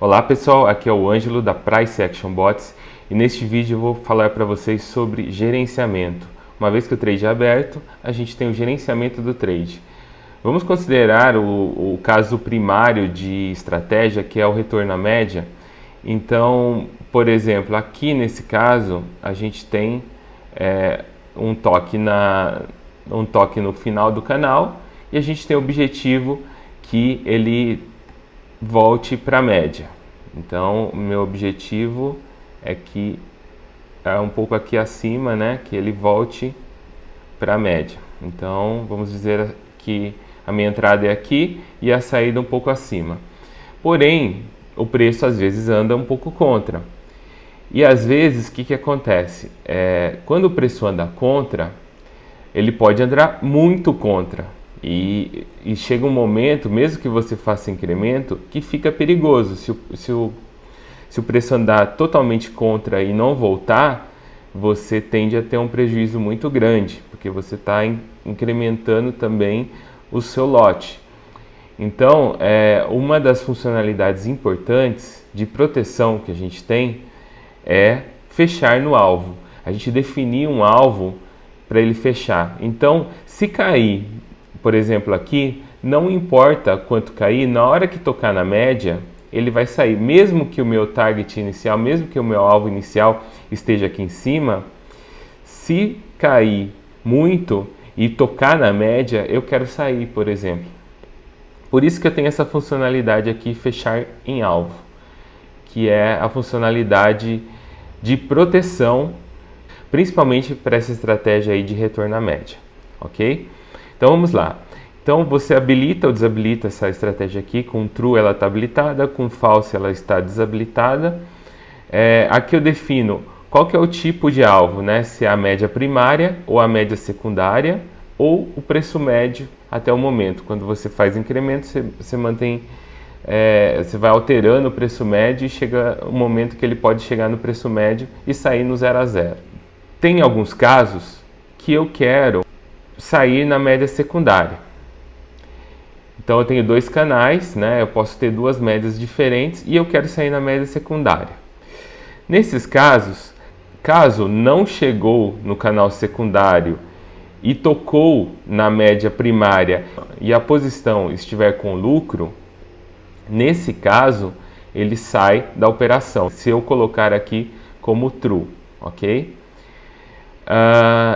Olá pessoal, aqui é o Ângelo da Price Action Bots e neste vídeo eu vou falar para vocês sobre gerenciamento. Uma vez que o trade é aberto, a gente tem o gerenciamento do trade. Vamos considerar o caso primário de estratégia, que é o retorno à média. Então, por exemplo, aqui nesse caso, a gente tem um toque no final do canal e a gente tem o objetivo que ele volte para a média. Então, o meu objetivo é que é um pouco aqui acima, né, que ele volte para a média. Então, vamos dizer que a minha entrada é aqui e a saída um pouco acima. Porém, o preço às vezes anda um pouco contra. E às vezes, o que acontece? Quando o preço anda contra, ele pode andar muito contra. E chega um momento, mesmo que você faça incremento, que fica perigoso. Se o preço andar totalmente contra e não voltar, você tende a ter um prejuízo muito grande, porque você está incrementando também o seu lote. Então, uma das funcionalidades importantes de proteção que a gente tem é fechar no alvo. A gente definir um alvo para ele fechar. Então, se cair, por exemplo, aqui, não importa quanto cair, na hora que tocar na média, ele vai sair. Mesmo que o meu target inicial, mesmo que o meu alvo inicial esteja aqui em cima, se cair muito e tocar na média, eu quero sair, por exemplo. Por isso que eu tenho essa funcionalidade aqui, fechar em alvo, que é a funcionalidade de proteção, principalmente para essa estratégia aí de retorno à média, ok? Então vamos lá. Então você habilita ou desabilita essa estratégia aqui. Com True ela está habilitada, com False ela está desabilitada. Aqui eu defino qual que é o tipo de alvo, né? Se é a média primária ou a média secundária ou o preço médio até o momento. Quando você faz incremento, você mantém, você vai alterando o preço médio e chega um momento que ele pode chegar no preço médio e sair no 0 a 0. Tem alguns casos que eu quero sair na média secundária. Então eu tenho dois canais, né? Eu posso ter duas médias diferentes e eu quero sair na média secundária. Nesses casos, caso não chegou no canal secundário e tocou na média primária e a posição estiver com lucro, nesse caso ele sai da operação. Se eu colocar aqui como True, ok?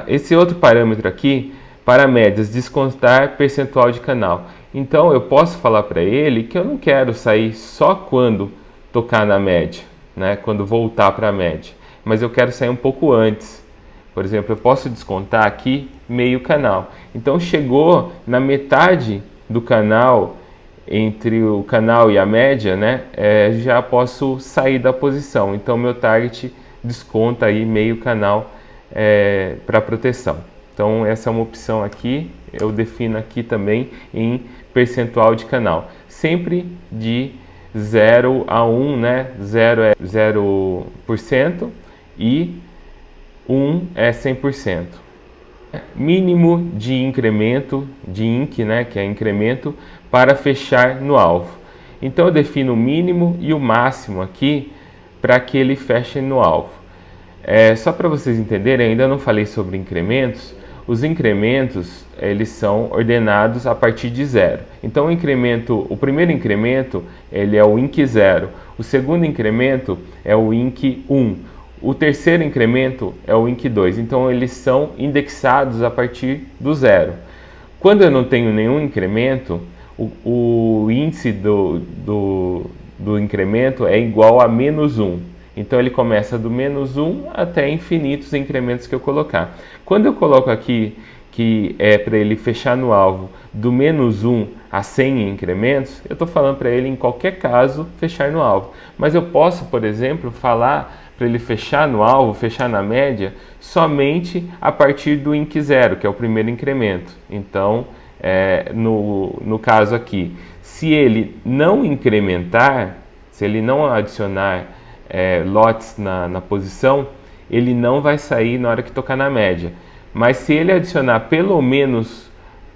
Esse outro parâmetro aqui, para médias, descontar percentual de canal. Então eu posso falar para ele que eu não quero sair só quando tocar na média, né? Quando voltar para a média, mas eu quero sair um pouco antes. Por exemplo, eu posso descontar aqui meio canal. Então chegou na metade do canal, entre o canal e a média, né? Já posso sair da posição. Então meu target desconta aí meio canal para proteção. Então essa é uma opção aqui, eu defino aqui também em percentual de canal, sempre de 0 a 1, né? 0 é 0% e 1 é 100%. Mínimo de incremento, de INC, né? Que é incremento, para fechar no alvo. Então eu defino o mínimo e o máximo aqui para que ele feche no alvo. Só para vocês entenderem, ainda não falei sobre incrementos. Os incrementos, eles são ordenados a partir de 0. Então o primeiro incremento, ele é o INC 0. O segundo incremento é o INC 1. O terceiro incremento é o INC 2. Então eles são indexados a partir do 0. Quando eu não tenho nenhum incremento, o índice do incremento é igual a menos 1. Então ele começa do menos 1 até infinitos incrementos que eu colocar. Quando eu coloco aqui que é para ele fechar no alvo do menos 1 a 100 incrementos, eu estou falando para ele em qualquer caso fechar no alvo. Mas eu posso, por exemplo, falar para ele fechar no alvo, fechar na média, somente a partir do INC 0, que é o primeiro incremento. Então, no caso aqui, se ele não incrementar, se ele não adicionar lotes na posição, ele não vai sair na hora que tocar na média. Mas se ele adicionar pelo menos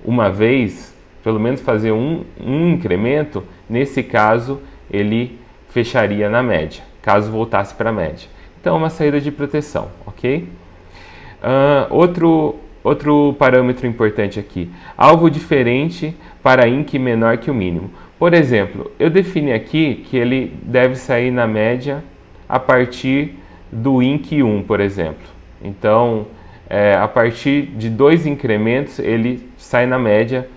uma vez, pelo menos fazer um incremento, nesse caso ele fecharia na média, caso voltasse para a média. Então, uma saída de proteção, ok? Outro parâmetro importante aqui, alvo diferente para INC menor que o mínimo. Por exemplo, eu defini aqui que ele deve sair na média a partir do INC 1, por exemplo. Então, a partir de 2 incrementos, ele sai na média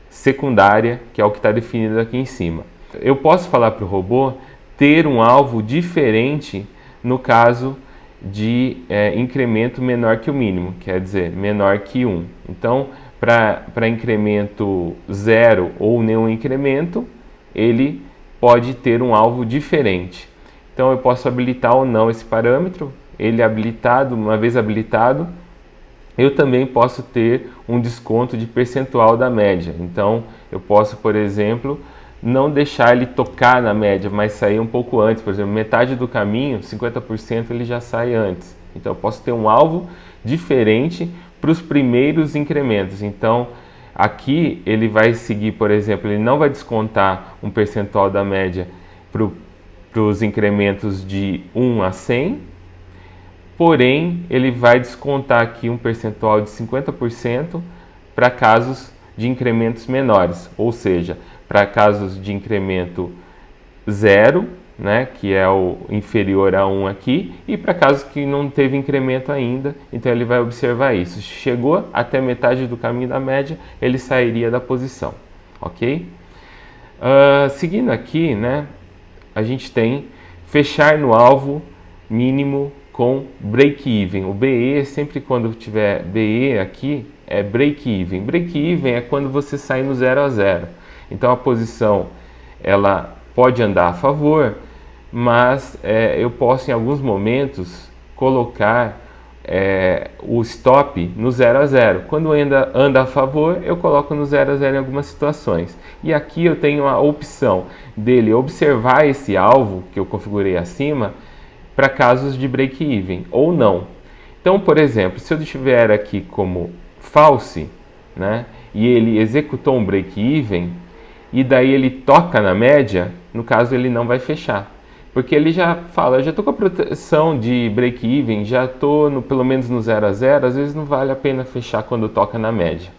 secundária, que é o que está definido aqui em cima. Eu posso falar para o robô ter um alvo diferente no caso de incremento menor que o mínimo, quer dizer, menor que 1. Então, para incremento 0 ou nenhum incremento, ele pode ter um alvo diferente. Então, eu posso habilitar ou não esse parâmetro. Ele habilitado, uma vez habilitado, eu também posso ter um desconto de percentual da média. Então, eu posso, por exemplo, não deixar ele tocar na média, mas sair um pouco antes. Por exemplo, metade do caminho, 50% ele já sai antes. Então, eu posso ter um alvo diferente para os primeiros incrementos. Então, aqui ele vai seguir, por exemplo, ele não vai descontar um percentual da média para os incrementos de 1 a 100, porém, ele vai descontar aqui um percentual de 50% para casos de incrementos menores, ou seja, para casos de incremento 0, né, que é o inferior a 1 aqui, e para casos que não teve incremento ainda, então ele vai observar isso. Se chegou até metade do caminho da média, ele sairia da posição, ok? Seguindo aqui, né, a gente tem fechar no alvo mínimo com break-even. O BE, sempre quando tiver BE aqui, é break-even. Break-even é quando você sai no 0 a 0. Então a posição ela pode andar a favor, mas eu posso em alguns momentos colocar o stop no 0 a 0. Quando anda a favor, eu coloco no 0 a 0 em algumas situações. E aqui eu tenho a opção dele observar esse alvo que eu configurei acima para casos de break-even ou não. Então, por exemplo, se eu estiver aqui como false, né, e ele executou um break-even, e daí ele toca na média, no caso ele não vai fechar. Porque ele já fala, eu já estou com a proteção de break-even, já estou pelo menos no 0 a 0, às vezes não vale a pena fechar quando toca na média.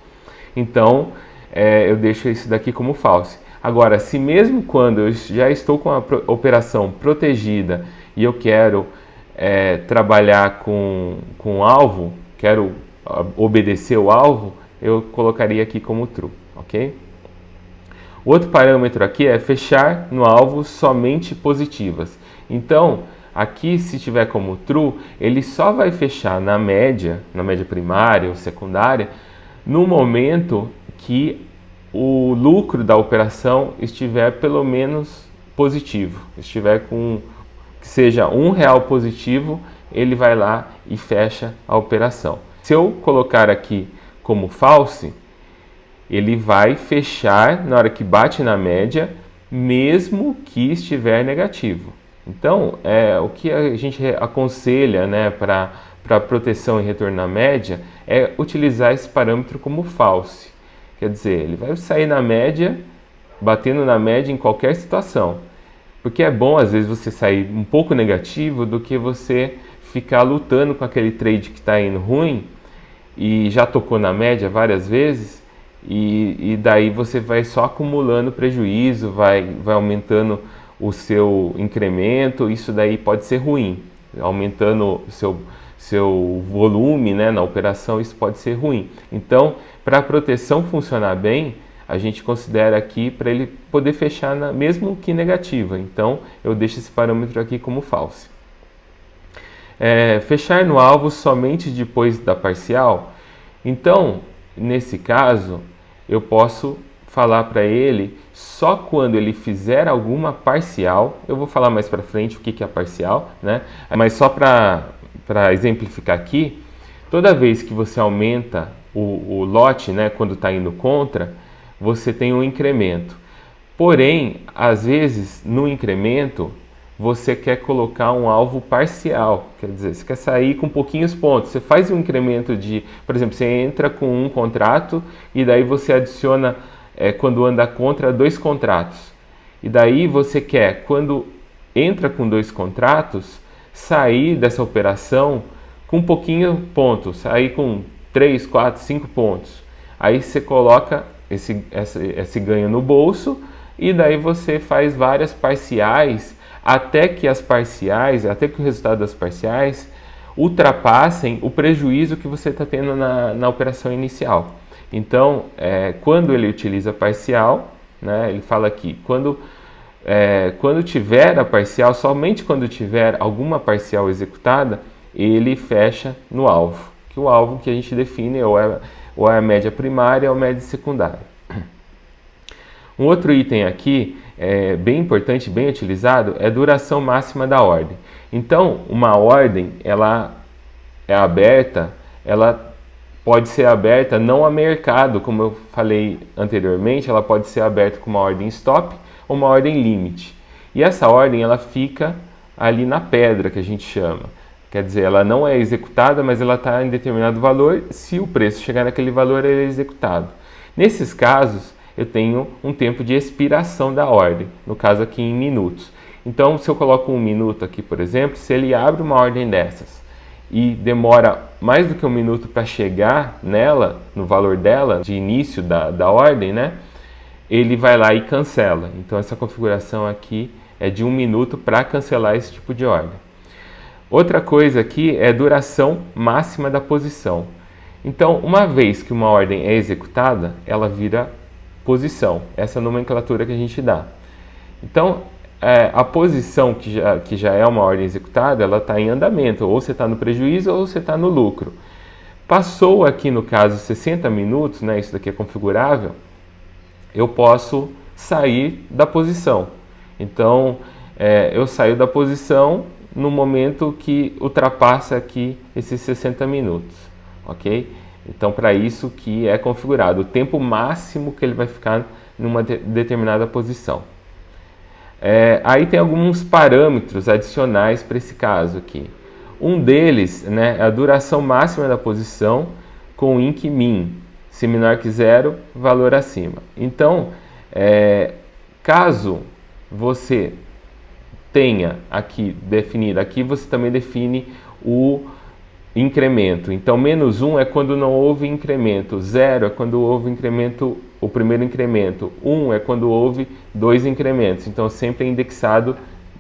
Então, eu deixo isso daqui como false. Agora, se mesmo quando eu já estou com a operação protegida e eu quero trabalhar com alvo, quero obedecer o alvo, eu colocaria aqui como true, ok? O outro parâmetro aqui é fechar no alvo somente positivas. Então, aqui se tiver como true, ele só vai fechar na média primária ou secundária, no momento que o lucro da operação estiver pelo menos positivo, estiver com que seja R$1 positivo, ele vai lá e fecha a operação. Se eu colocar aqui como false, ele vai fechar na hora que bate na média, mesmo que estiver negativo. Então, o que a gente aconselha, né, para proteção e retorno na média é utilizar esse parâmetro como false. Quer dizer, ele vai sair na média, batendo na média em qualquer situação. Porque é bom, às vezes, você sair um pouco negativo do que você ficar lutando com aquele trade que está indo ruim e já tocou na média várias vezes, e daí você vai só acumulando prejuízo, vai aumentando o seu incremento, isso daí pode ser ruim, aumentando o seu volume, né, na operação, isso pode ser ruim. Então, para a proteção funcionar bem, a gente considera aqui para ele poder fechar mesmo que negativa. Então, eu deixo esse parâmetro aqui como false. Fechar no alvo somente depois da parcial. Então, nesse caso, eu posso falar para ele só quando ele fizer alguma parcial. Eu vou falar mais para frente o que é parcial, né? Mas só para exemplificar aqui, toda vez que você aumenta o lote, né, quando está indo contra, você tem um incremento. Porém, às vezes, no incremento, você quer colocar um alvo parcial, quer dizer, você quer sair com pouquinhos pontos. Você faz um incremento de, por exemplo, você entra com um contrato e daí você adiciona, quando anda contra, 2 contratos. E daí você quer, quando entra com 2 contratos, sair dessa operação com um pouquinho pontos, sair com 3, 4, 5 pontos. Aí você coloca esse ganho no bolso e daí você faz várias parciais até que o resultado das parciais ultrapassem o prejuízo que você está tendo na operação inicial. Então, quando ele utiliza parcial, né, ele fala aqui, quando tiver a parcial, somente quando tiver alguma parcial executada, ele fecha no alvo, que o alvo que a gente define ou é a média primária ou a média secundária. Um outro item aqui, bem importante, bem utilizado, é a duração máxima da ordem. Então, uma ordem, ela é aberta, ela pode ser aberta não a mercado, como eu falei anteriormente, ela pode ser aberta com uma ordem stop ou uma ordem limite. E essa ordem, ela fica ali na pedra, que a gente chama. Quer dizer, ela não é executada, mas ela está em determinado valor. Se o preço chegar naquele valor, ele é executado. Nesses casos, eu tenho um tempo de expiração da ordem, no caso aqui em minutos. Então, se eu coloco 1 minuto aqui, por exemplo, se ele abre uma ordem dessas e demora mais do que 1 minuto para chegar nela, no valor dela, de início da ordem, né? Ele vai lá e cancela. Então, essa configuração aqui é de 1 minuto para cancelar esse tipo de ordem. Outra coisa aqui é a duração máxima da posição. Então, uma vez que uma ordem é executada, ela vira posição. Essa é a nomenclatura que a gente dá. Então, a posição que já é uma ordem executada, ela está em andamento. Ou você está no prejuízo ou você está no lucro. Passou aqui, no caso, 60 minutos, né, isso daqui é configurável, eu posso sair da posição. Então, eu saio da posição no momento que ultrapassa aqui esses 60 minutos, ok? Então, para isso que é configurado o tempo máximo que ele vai ficar numa determinada posição. Aí tem alguns parâmetros adicionais para esse caso aqui. Um deles, né, é a duração máxima da posição com INC min. Se menor que 0, valor acima. Então, caso você tenha aqui definido, aqui você também define o incremento. Então, menos 1 é quando não houve incremento, 0 é quando houve incremento, o primeiro incremento, 1 é quando houve 2 incrementos. Então, sempre é indexado,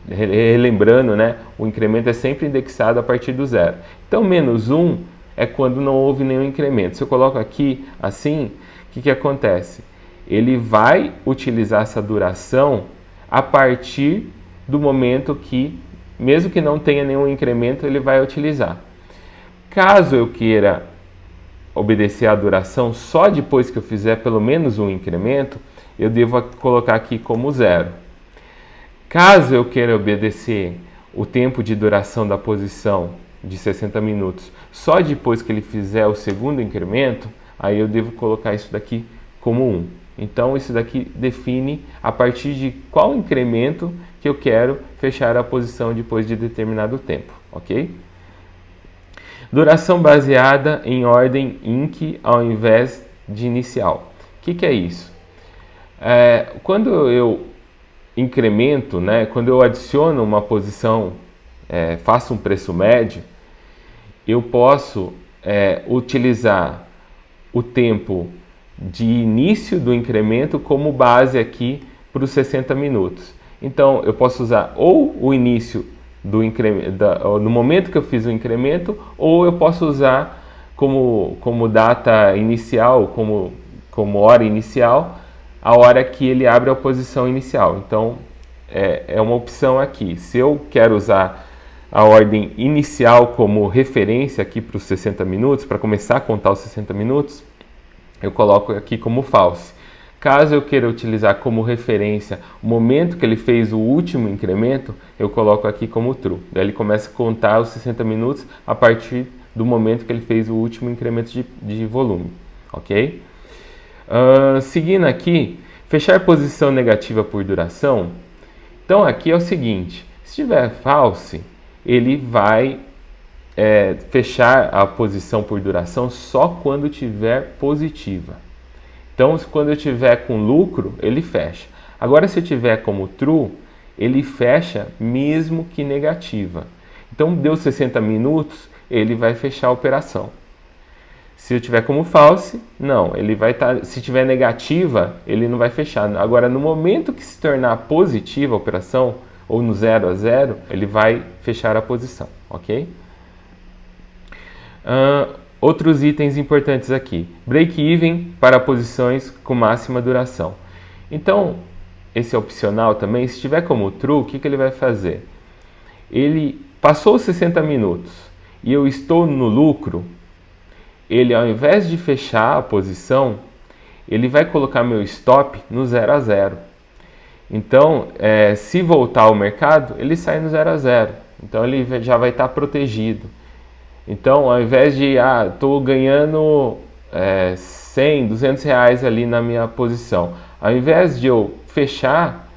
relembrando, né, o incremento é sempre indexado a partir do 0. Então, menos 1 é quando não houve nenhum incremento. Se eu coloco aqui assim, o que acontece? Ele vai utilizar essa duração a partir do momento que, mesmo que não tenha nenhum incremento, ele vai utilizar. Caso eu queira obedecer à duração só depois que eu fizer pelo menos um incremento, eu devo colocar aqui como 0. Caso eu queira obedecer o tempo de duração da posição de 60 minutos só depois que ele fizer o segundo incremento, aí eu devo colocar isso daqui como 1. Então, isso daqui define a partir de qual incremento que eu quero fechar a posição depois de determinado tempo, ok? Duração baseada em ordem INC ao invés de inicial. O que é isso? Quando eu incremento, né, quando eu adiciono uma posição, faço um preço médio, eu posso utilizar o tempo de início do incremento como base aqui para os 60 minutos. Então, eu posso usar ou o início do incremento, no momento que eu fiz o incremento, ou eu posso usar como data inicial, como hora inicial, a hora que ele abre a posição inicial. Então, é uma opção aqui. Se eu quero usar a ordem inicial como referência aqui para os 60 minutos, para começar a contar os 60 minutos, eu coloco aqui como false. Caso eu queira utilizar como referência o momento que ele fez o último incremento, eu coloco aqui como true. Daí ele começa a contar os 60 minutos a partir do momento que ele fez o último incremento de volume, ok? Seguindo aqui, fechar posição negativa por duração. Então aqui é o seguinte, se tiver false, ele vai fechar a posição por duração só quando tiver positiva. Então, quando eu tiver com lucro, ele fecha. Agora, se eu tiver como true, ele fecha mesmo que negativa. Então, deu 60 minutos, ele vai fechar a operação. Se eu tiver como false, não, ele vai estar, se tiver negativa, ele não vai fechar. Agora, no momento que se tornar positiva a operação, ou no 0 a 0, ele vai fechar a posição, ok? Outros itens importantes aqui. Break-even para posições com máxima duração. Então, esse é opcional também. Se tiver como true, o que ele vai fazer? Ele passou os 60 minutos e eu estou no lucro, ele, ao invés de fechar a posição, ele vai colocar meu stop no 0 a 0. Então, se voltar ao mercado, ele sai no 0 a 0. Então, ele já vai estar protegido. Então, ao invés de, estou ganhando 100, 200 reais ali na minha posição, ao invés de eu fechar,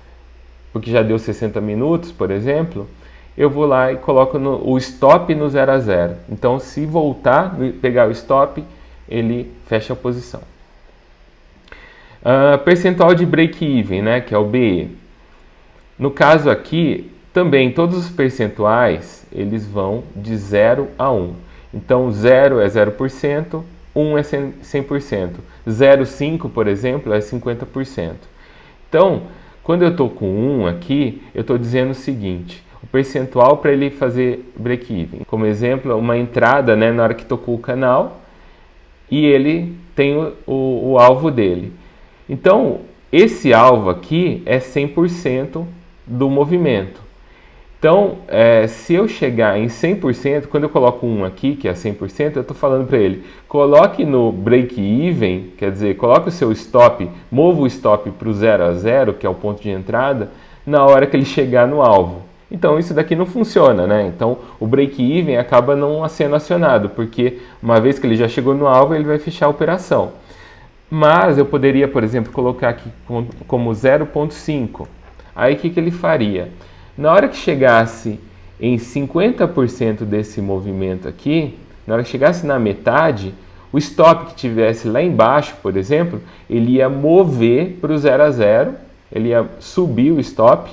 porque já deu 60 minutos, por exemplo, eu vou lá e coloco o stop no 0 a 0. Então, se voltar, pegar o stop, ele fecha a posição. Percentual de break-even, né, que é o BE. No caso aqui, também todos os percentuais, eles vão de 0 a 1. Então, 0 é 0%, 1 é 100%. 0,5, por exemplo, é 50%. Então, quando eu estou com 1 aqui, eu estou dizendo o seguinte: o percentual para ele fazer break-even. Como exemplo, uma entrada, né, na hora que tocou o canal, e ele tem o alvo dele. Então, esse alvo aqui é 100% do movimento. Então, se eu chegar em 100%, quando eu coloco 1 aqui, que é 100%, eu estou falando para ele, coloque no break-even, quer dizer, coloque o seu stop, mova o stop para o 0 a 0, que é o ponto de entrada, na hora que ele chegar no alvo. Então, isso daqui não funciona, né? Então, o break-even acaba não sendo acionado, porque uma vez que ele já chegou no alvo, ele vai fechar a operação. Mas eu poderia, por exemplo, colocar aqui como 0,5. Aí, o que ele faria? Na hora que chegasse em 50% desse movimento aqui, na hora que chegasse na metade, o stop que tivesse lá embaixo, por exemplo, ele ia mover para o 0 a 0, ele ia subir o stop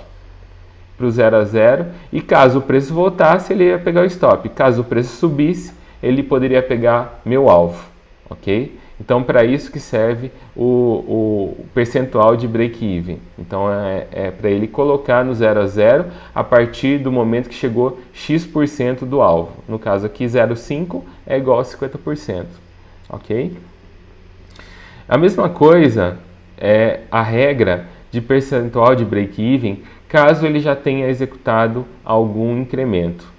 para o 0 a 0, e caso o preço voltasse, ele ia pegar o stop. Caso o preço subisse, ele poderia pegar meu alvo, ok? Então, para isso que serve o percentual de break-even. Então, é para ele colocar no 0 a 0 a partir do momento que chegou X% do alvo. No caso aqui, 0,5 é igual a 50%. Ok? A mesma coisa é a regra de percentual de break-even caso ele já tenha executado algum incremento.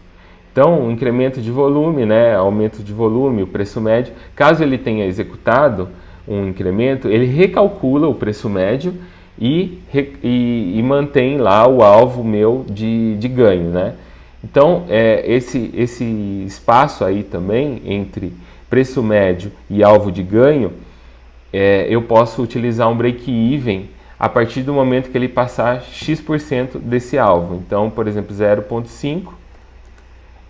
Então, o incremento de volume, né, aumento de volume, o preço médio, caso ele tenha executado um incremento, ele recalcula o preço médio e mantém lá o alvo meu de ganho, né? Então, esse espaço aí também entre preço médio e alvo de ganho, eu posso utilizar um break-even a partir do momento que ele passar X% desse alvo. Então, por exemplo, 0,5,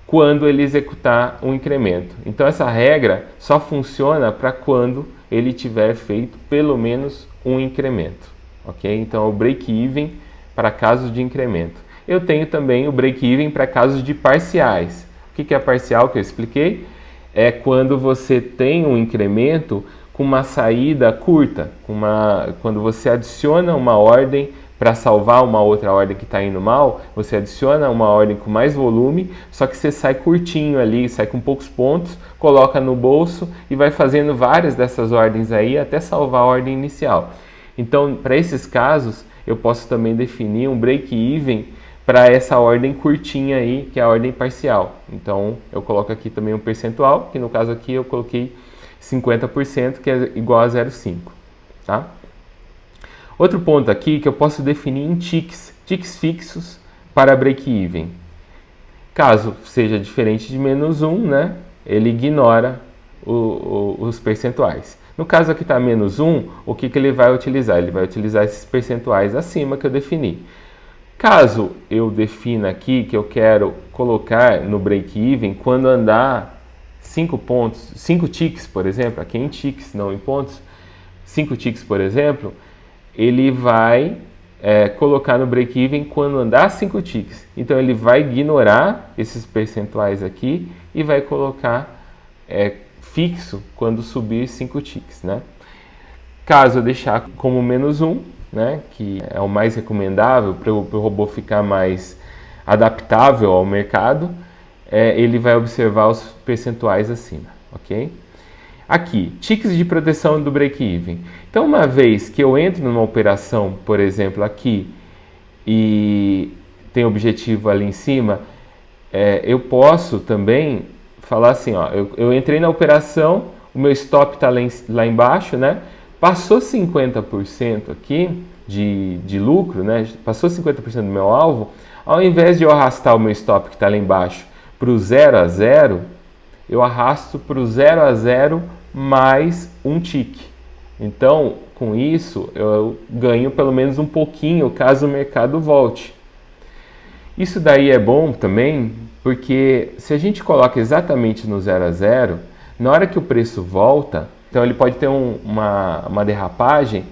quando ele executar um incremento. Então, essa regra só funciona para quando ele tiver feito pelo menos um incremento. Ok? Então, é o break-even para casos de incremento. Eu tenho também o break-even para casos de parciais. O que é parcial que eu expliquei? É quando você tem um incremento com uma saída curta, quando você adiciona uma ordem para salvar uma outra ordem que está indo mal, você adiciona uma ordem com mais volume, só que você sai curtinho ali, sai com poucos pontos, coloca no bolso e vai fazendo várias dessas ordens aí até salvar a ordem inicial. Então, para esses casos, eu posso também definir um break-even para essa ordem curtinha aí, que é a ordem parcial. Então, eu coloco aqui também um percentual, que no caso aqui eu coloquei 50%, que é igual a 0,5, tá? Outro ponto aqui que eu posso definir em ticks fixos para break-even. Caso seja diferente de menos 1, né, ele ignora os percentuais. No caso aqui está menos 1, o que ele vai utilizar? Ele vai utilizar esses percentuais acima que eu defini. Caso eu defina aqui que eu quero colocar no break-even quando andar 5 pontos, 5 ticks, por exemplo, aqui em ticks, não em pontos, 5 ticks, por exemplo, ele vai colocar no break-even quando andar 5 ticks. Então ele vai ignorar esses percentuais aqui e vai colocar fixo quando subir 5 ticks, né? Caso eu deixar como -1, né, que é o mais recomendável para o robô ficar mais adaptável ao mercado, ele vai observar os percentuais acima, ok? Aqui, ticks de proteção do break-even. Então, uma vez que eu entro numa operação, por exemplo, aqui, e tem objetivo ali em cima, eu posso também falar assim, ó, eu entrei na operação, o meu stop está lá embaixo, né? Passou 50% aqui de lucro, né? Passou 50% do meu alvo, ao invés de eu arrastar o meu stop que está lá embaixo para o 0 a 0, eu arrasto para o 0 a 0 mais um tique. Então, com isso, eu ganho pelo menos um pouquinho caso o mercado volte. Isso daí é bom também, porque se a gente coloca exatamente no 0 a 0, na hora que o preço volta, então ele pode ter uma derrapagem,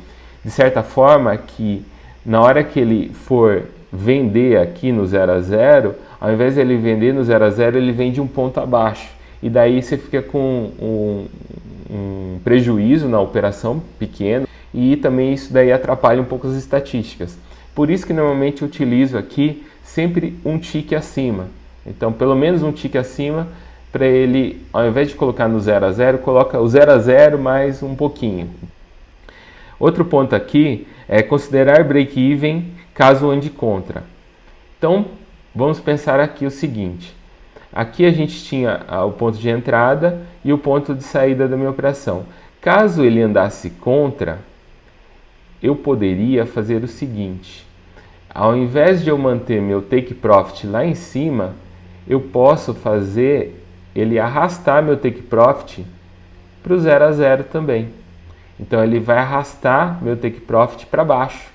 de certa forma que na hora que ele for vender aqui no 0 a 0, ao invés de ele vender no 0 a 0, ele vende um ponto abaixo. E daí você fica com um prejuízo na operação pequeno e também isso daí atrapalha um pouco as estatísticas. Por isso que normalmente eu utilizo aqui sempre um tique acima. Então, pelo menos um tique acima para ele, ao invés de colocar no 0 a 0, coloca o 0 a 0 mais um pouquinho. Outro ponto aqui é considerar break-even caso ande contra. Então, vamos pensar aqui o seguinte. Aqui a gente tinha o ponto de entrada e o ponto de saída da minha operação. Caso ele andasse contra, eu poderia fazer o seguinte. Ao invés de eu manter meu take profit lá em cima, eu posso fazer ele arrastar meu take profit para o 0 a 0 também. Então ele vai arrastar meu take profit para baixo.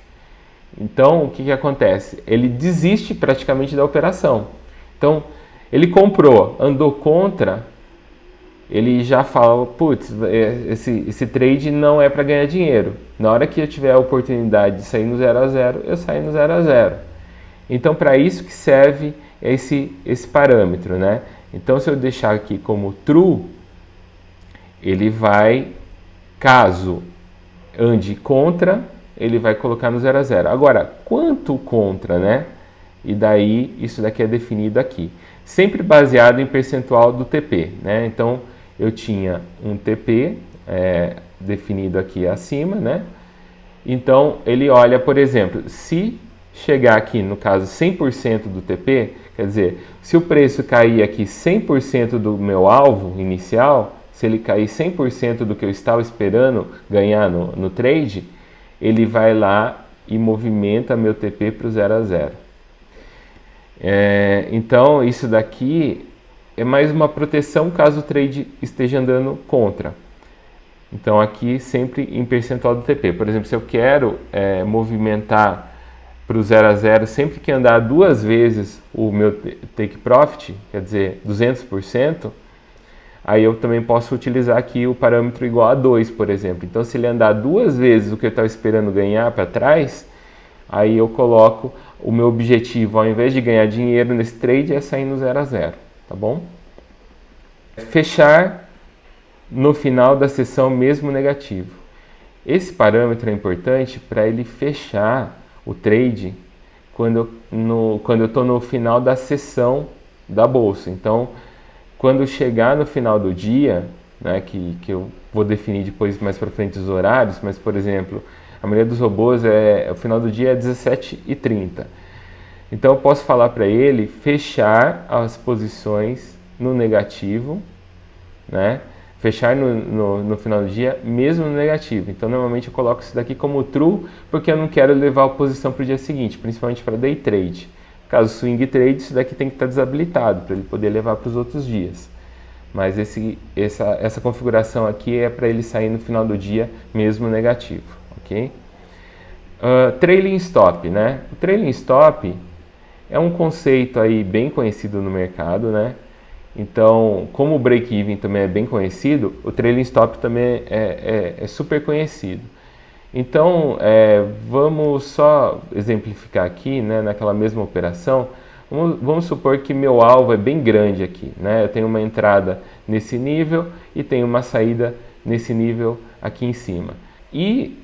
Então o que acontece? Ele desiste praticamente da operação. Então ele comprou, andou contra, ele já fala, putz, esse trade não é para ganhar dinheiro. Na hora que eu tiver a oportunidade de sair no 0 a 0, eu saio no 0 a 0. Então para isso que serve esse parâmetro, né? Então se eu deixar aqui como true, ele vai, caso ande contra, ele vai colocar no 0 a 0. Agora, quanto contra, né? E daí, isso daqui é definido aqui. Sempre baseado em percentual do TP, né? Então, eu tinha um TP definido aqui acima, né? Então, ele olha, por exemplo, se chegar aqui, no caso, 100% do TP, quer dizer, se o preço cair aqui 100% do meu alvo inicial, se ele cair 100% do que eu estava esperando ganhar no trade, ele vai lá e movimenta meu TP para o 0 a 0. Então, isso daqui é mais uma proteção caso o trade esteja andando contra. Então, aqui sempre em percentual do TP. Por exemplo, se eu quero movimentar para o 0 a 0, sempre que andar 2 vezes o meu take profit, quer dizer, 200%, aí eu também posso utilizar aqui o parâmetro igual a 2, por exemplo. Então, se ele andar 2 vezes o que eu estava esperando ganhar para trás, aí eu coloco o meu objetivo, ao invés de ganhar dinheiro nesse trade, é sair no 0 a 0, tá bom? Fechar no final da sessão mesmo negativo. Esse parâmetro é importante para ele fechar o trade quando eu estou no final da sessão da bolsa. Então, quando chegar no final do dia, né, que eu vou definir depois mais para frente os horários, mas, por exemplo, a maioria dos robôs o final do dia é 17h30. Então eu posso falar para ele fechar as posições no negativo, né? Fechar no final do dia mesmo no negativo. Então normalmente eu coloco isso daqui como true, porque eu não quero levar a posição para o dia seguinte, principalmente para day trade. Caso swing trade, isso daqui tem que estar desabilitado para ele poder levar para os outros dias. Mas essa configuração aqui é para ele sair no final do dia mesmo negativo, ok? Trailing stop, né? O trailing stop é um conceito aí bem conhecido no mercado, né? Então, como o break-even também é bem conhecido, o trailing stop também é super conhecido. Então, vamos só exemplificar aqui, né, naquela mesma operação. Vamos supor que meu alvo é bem grande aqui, né? Eu tenho uma entrada nesse nível e tenho uma saída nesse nível aqui em cima. E,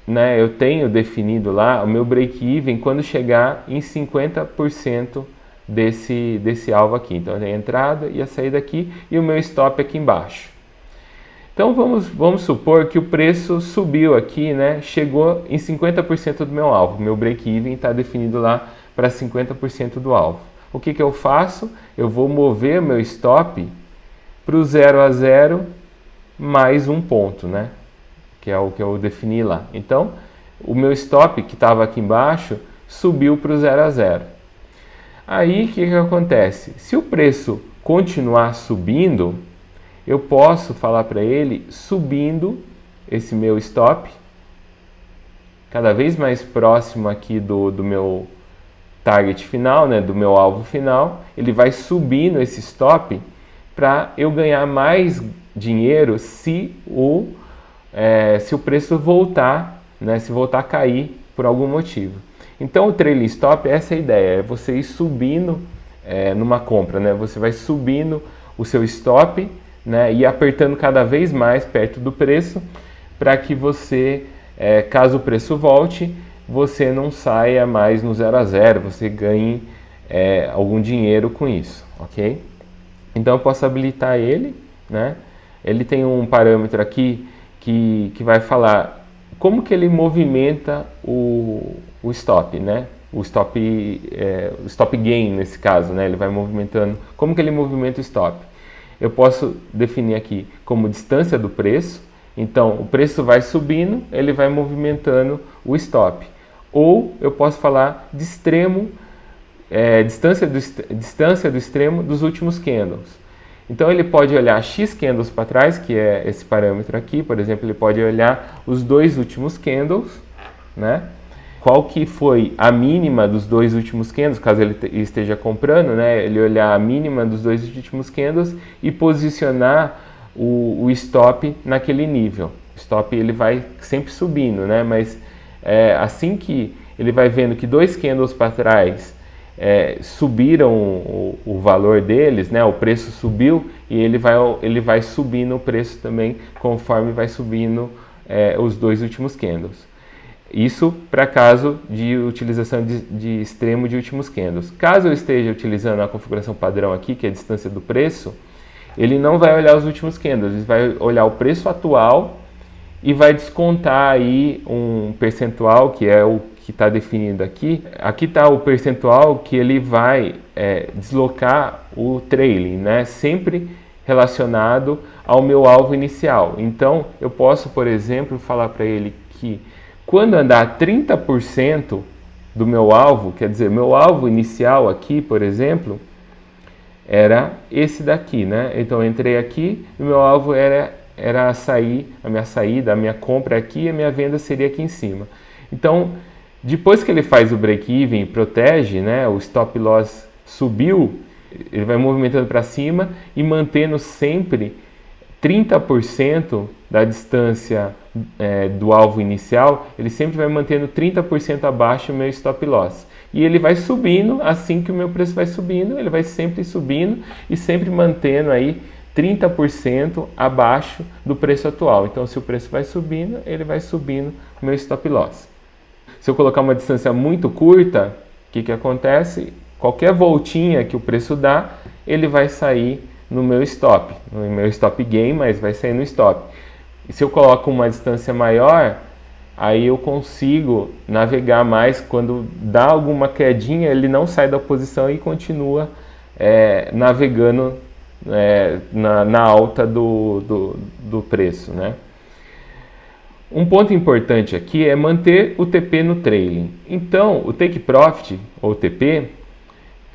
né, eu tenho definido lá o meu break-even quando chegar em 50% desse alvo aqui. Então, eu tenho a entrada e a saída aqui e o meu stop aqui embaixo. Então vamos supor que o preço subiu aqui, né? Chegou em 50% do meu alvo. Meu break-even está definido lá para 50% do alvo. O que eu faço? Eu vou mover meu stop para o 0 a 0 mais um ponto, né? Que é o que eu defini lá. Então, o meu stop que estava aqui embaixo subiu para o 0 a 0. Aí o que acontece? Se o preço continuar subindo, eu posso falar para ele subindo esse meu stop, cada vez mais próximo aqui do meu target final, né, do meu alvo final. Ele vai subindo esse stop para eu ganhar mais dinheiro se o preço voltar, né, se voltar a cair por algum motivo. Então o trailing stop, essa é a ideia, é você ir subindo numa compra, né, você vai subindo o seu stop, né, e apertando cada vez mais perto do preço para que você, caso o preço volte, você não saia mais no 0 a 0, você ganhe algum dinheiro com isso, ok? Então eu posso habilitar ele, né? Ele tem um parâmetro aqui que vai falar como que ele movimenta o stop, né? O stop gain nesse caso, né? Ele vai movimentando, como que ele movimenta o stop? Eu posso definir aqui como distância do preço. Então, o preço vai subindo, ele vai movimentando o stop. Ou eu posso falar de extremo, distância do extremo dos últimos candles. Então, ele pode olhar X candles para trás, que é esse parâmetro aqui. Por exemplo, ele pode olhar os dois últimos candles, né? Qual que foi a mínima dos dois últimos candles, caso ele esteja comprando, né? Ele olhar a mínima dos dois últimos candles e posicionar o stop naquele nível. O stop ele vai sempre subindo, né? Mas assim que ele vai vendo que dois candles para trás subiram o valor deles, né? O preço subiu e ele vai subindo o preço também conforme vai subindo os dois últimos candles. Isso para caso de utilização de extremo de últimos candles. Caso eu esteja utilizando a configuração padrão aqui, que é a distância do preço, ele não vai olhar os últimos candles, ele vai olhar o preço atual e vai descontar aí um percentual, que é o que está definido aqui. Aqui está o percentual que ele vai deslocar o trailing, né? Sempre relacionado ao meu alvo inicial. Então, eu posso, por exemplo, falar para ele que quando andar 30% do meu alvo, quer dizer, meu alvo inicial aqui, por exemplo, era esse daqui, né? Então eu entrei aqui e o meu alvo era a minha saída, a minha compra aqui e a minha venda seria aqui em cima. Então, depois que ele faz o break-even e protege, né, o stop loss subiu, ele vai movimentando para cima e mantendo sempre 30% da distância do alvo inicial, ele sempre vai mantendo 30% abaixo do meu stop loss. E ele vai subindo, assim que o meu preço vai subindo, ele vai sempre subindo e sempre mantendo aí 30% abaixo do preço atual. Então, se o preço vai subindo, ele vai subindo o meu stop loss. Se eu colocar uma distância muito curta, o que acontece? Qualquer voltinha que o preço dá, ele vai sair no meu stop gain, mas vai sair no stop. E se eu coloco uma distância maior, aí eu consigo navegar mais. Quando dá alguma quedinha, ele não sai da posição e continua navegando na alta do preço, né? Um ponto importante aqui é manter o TP no trailing. Então, o Take Profit, ou TP,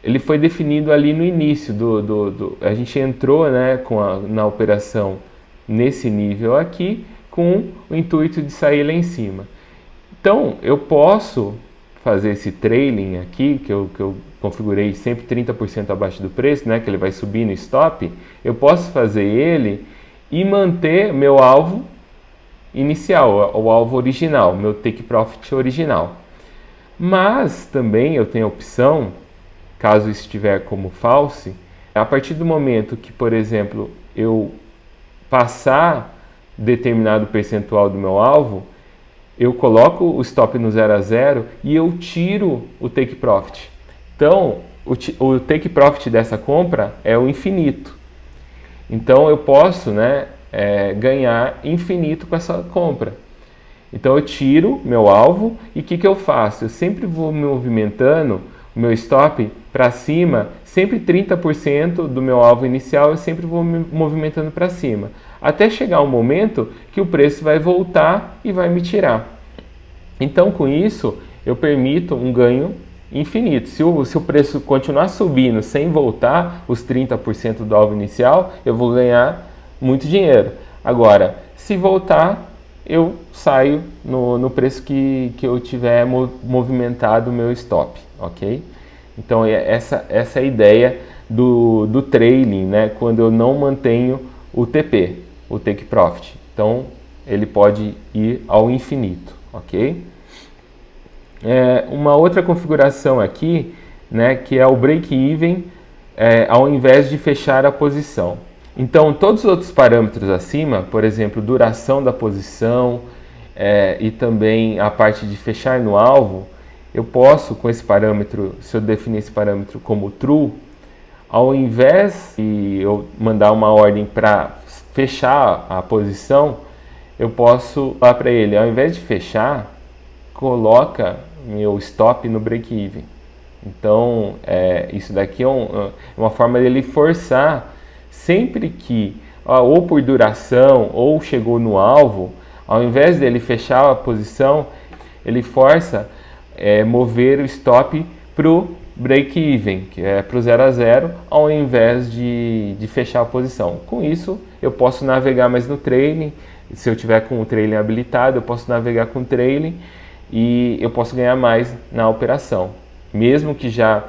ele foi definido ali no início a gente entrou, né, na operação nesse nível aqui com o intuito de sair lá em cima. Então eu posso fazer esse trailing aqui que eu configurei sempre 30% abaixo do preço, né, que ele vai subir no stop. Eu posso fazer ele e manter meu alvo inicial, o alvo original, meu take profit original. Mas também eu tenho a opção, caso estiver como false, a partir do momento que, por exemplo, eu passar determinado percentual do meu alvo, eu coloco o stop no 0 a 0 e eu tiro o take profit. Então, o take profit dessa compra é o infinito. Então, eu posso, né, ganhar infinito com essa compra. Então, eu tiro meu alvo e o que eu faço? Eu sempre vou me movimentando o meu stop para cima, sempre 30% do meu alvo inicial, eu sempre vou me movimentando para cima, até chegar um momento que o preço vai voltar e vai me tirar. Então, com isso, eu permito um ganho infinito. Se o preço continuar subindo sem voltar os 30% do alvo inicial, eu vou ganhar muito dinheiro. Agora, se voltar, eu saio no preço que eu tiver movimentado o meu stop, ok? Então, essa é a ideia do trailing, né? Quando eu não mantenho o TP, o Take Profit. Então, ele pode ir ao infinito, ok? Uma outra configuração aqui, né, que é o break-even ao invés de fechar a posição. Então, todos os outros parâmetros acima, por exemplo, duração da posição e também a parte de fechar no alvo, eu posso, com esse parâmetro, se eu definir esse parâmetro como true, ao invés de eu mandar uma ordem para fechar a posição, eu posso falar para ele, ao invés de fechar, coloca meu stop no break-even. Então, isso daqui é uma forma dele forçar, sempre que, ou por duração, ou chegou no alvo, ao invés dele fechar a posição, ele força mover o stop para o break-even, que é para o 0 a 0, ao invés de fechar a posição. Com isso, eu posso navegar mais no trailing. Se eu tiver com o trailing habilitado, eu posso navegar com o trailing e eu posso ganhar mais na operação. Mesmo que já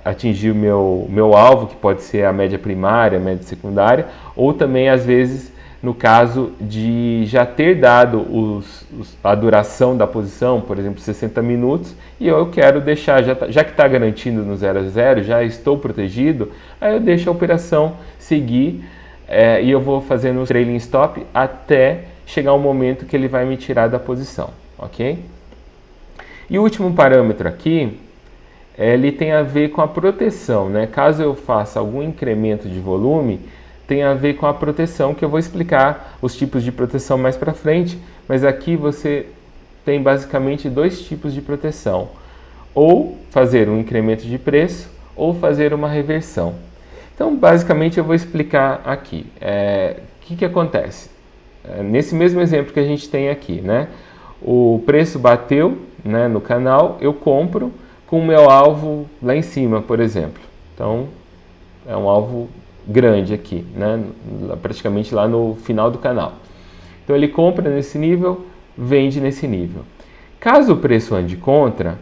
atingir o meu alvo, que pode ser a média primária, a média secundária, ou também, às vezes, no caso de já ter dado a duração da posição, por exemplo, 60 minutos, e eu quero deixar, já que está garantindo no 0 a 0, já estou protegido, aí eu deixo a operação seguir e eu vou fazendo o trailing stop até chegar um momento que ele vai me tirar da posição, ok? E o último parâmetro aqui, ele tem a ver com a proteção, né? Caso eu faça algum incremento de volume, tem a ver com a proteção, que eu vou explicar os tipos de proteção mais para frente, mas aqui você tem basicamente dois tipos de proteção: ou fazer um incremento de preço, ou fazer uma reversão. Então, basicamente, eu vou explicar aqui. O que acontece? Nesse mesmo exemplo que a gente tem aqui, né? O preço bateu, né, no canal, eu compro com o meu alvo lá em cima, por exemplo. Então, é um alvo grande aqui, né? Praticamente lá no final do canal. Então ele compra nesse nível, vende nesse nível. Caso o preço ande contra,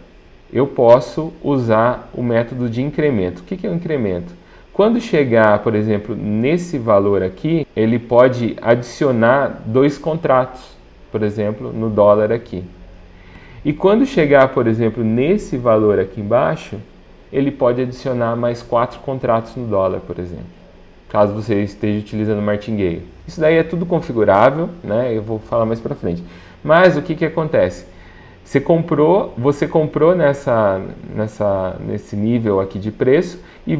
eu posso usar o método de incremento. O que é o incremento? Quando chegar, por exemplo, nesse valor aqui, ele pode adicionar 2 contratos, por exemplo, no dólar aqui. E quando chegar, por exemplo, nesse valor aqui embaixo, ele pode adicionar mais 4 contratos no dólar, por exemplo, caso você esteja utilizando Martingale. Isso daí é tudo configurável, né? Eu vou falar mais para frente. Mas o que acontece? Você comprou nesse nível aqui de preço e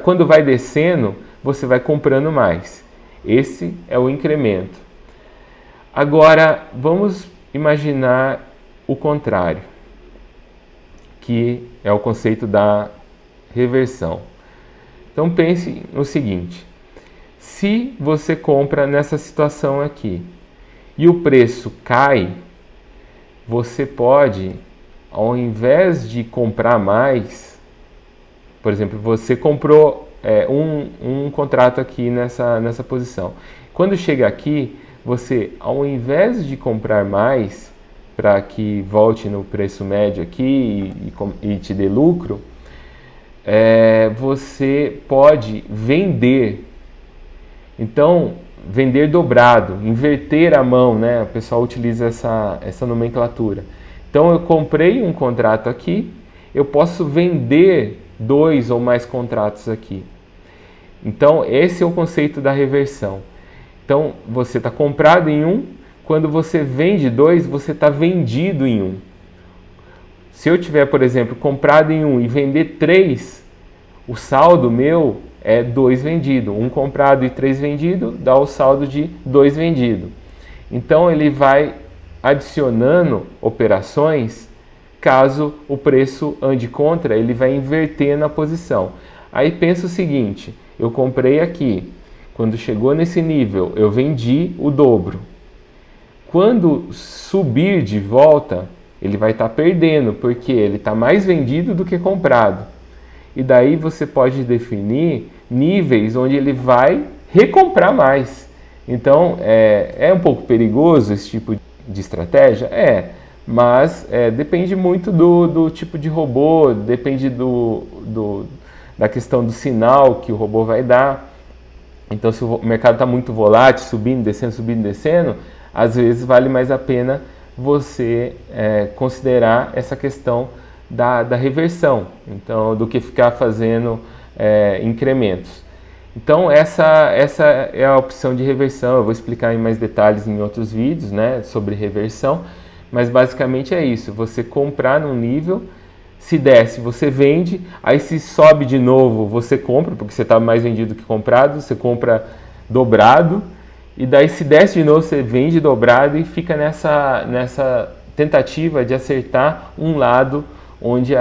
quando vai descendo, você vai comprando mais. Esse é o incremento. Agora, vamos imaginar o contrário, que é o conceito da reversão. Então pense no seguinte: se você compra nessa situação aqui e o preço cai, você pode, ao invés de comprar mais, por exemplo, você comprou um contrato aqui nessa posição. Quando chega aqui, você, ao invés de comprar mais para que volte no preço médio aqui e te dê lucro, você pode vender. Então, vender dobrado, inverter a mão, né? O pessoal utiliza essa nomenclatura. Então eu comprei um contrato aqui, eu posso vender 2 ou mais contratos aqui. Então esse é o conceito da reversão. Então você está comprado em um, quando você vende 2, você está vendido em um. Se eu tiver, por exemplo, comprado em um e vender 3, o saldo meu é 2 vendido. 1 comprado e 3 vendido dá o saldo de 2 vendido. Então ele vai adicionando operações, caso o preço ande contra, ele vai invertendo a posição. Aí pensa o seguinte, eu comprei aqui, quando chegou nesse nível eu vendi o dobro. Quando subir de volta, ele vai estar perdendo, porque ele está mais vendido do que comprado. E daí você pode definir níveis onde ele vai recomprar mais. Então, é um pouco perigoso esse tipo de estratégia? Mas depende muito do tipo de robô, depende da questão do sinal que o robô vai dar. Então, se o mercado está muito volátil, subindo, descendo, às vezes vale mais a pena você considerar essa questão da reversão, então, do que ficar fazendo incrementos. Então essa é a opção de reversão. Eu vou explicar em mais detalhes em outros vídeos, né, sobre reversão, mas basicamente é isso: você comprar num nível, se desce você vende, aí se sobe de novo você compra, porque você está mais vendido que comprado, você compra dobrado, e daí se desce de novo você vende dobrado e fica nessa tentativa de acertar um lado onde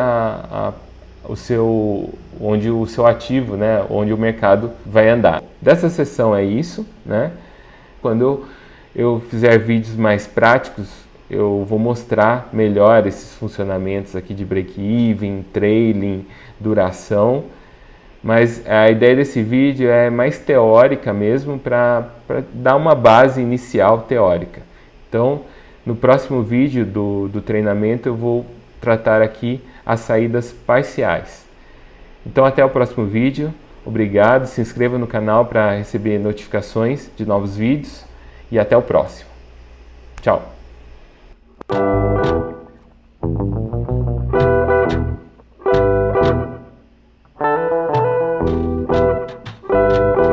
o seu ativo, né, onde o mercado vai andar. Dessa sessão é isso, né? Quando eu fizer vídeos mais práticos, eu vou mostrar melhor esses funcionamentos aqui de break-even, trailing, duração, mas a ideia desse vídeo é mais teórica mesmo, para dar uma base inicial teórica. Então, no próximo vídeo do treinamento eu vou tratar aqui as saídas parciais. Então até o próximo vídeo, obrigado, se inscreva no canal para receber notificações de novos vídeos e até o próximo. Tchau!